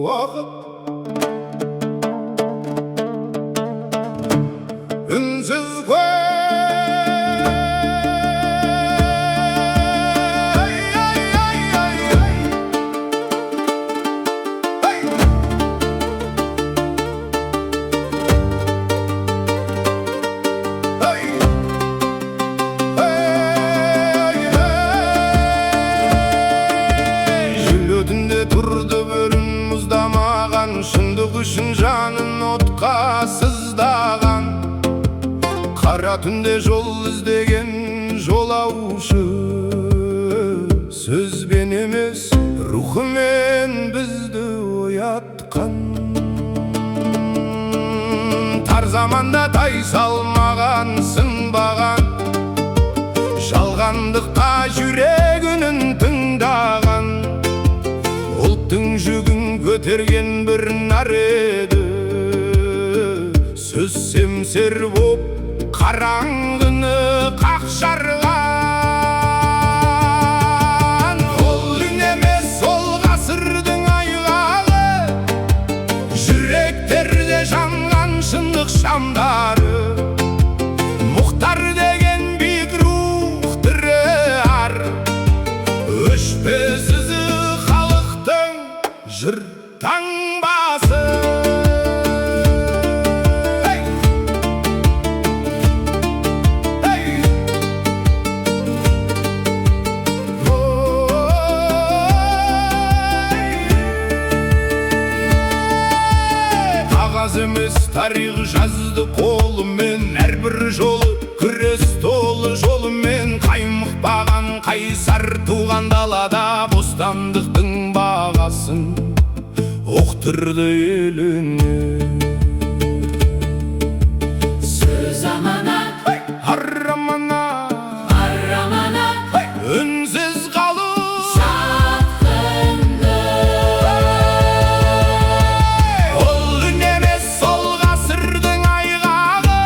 уақыт үнсіз шындық үшін жанын отқа сыздаған, қара түнде жол іздеген жолаушы, сөзбен емес рухымен бізді оятқан. Тар заманда тайсалмаған, сынбаған, жалғандыққа жүрегінің тыңдаған, ұлттың жүгін көтерген бір нар еді, сөз семсер боп қараңғыны қақшарған. Ол үн емес, ол ғасырдың айғағы, жүректерде жанған шындық шамдары. Мұхтар деген биік рух тірі ар, өшпес ізі халықтың жыр таңбасы. Қағаз емес тарих жазды қолымен, әрбір жолы күрес толы жолымен. Қаймықпаған қайсар туған далада бостандықтың бағасын оқтырды еліне. Сөз аманат, ар аманат, үнсіз қалу сатқынды. Ол үн емес, ол ғасырдың айғағы,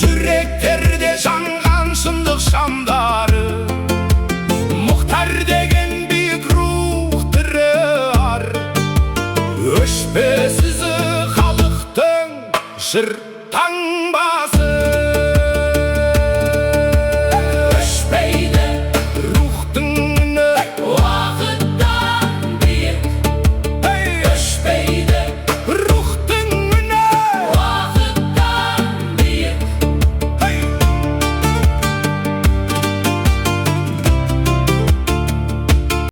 жүректерде жанған шындық шамдары. Мұхтар деген биік рух тірі ар, өшпес ізі халықтың жыр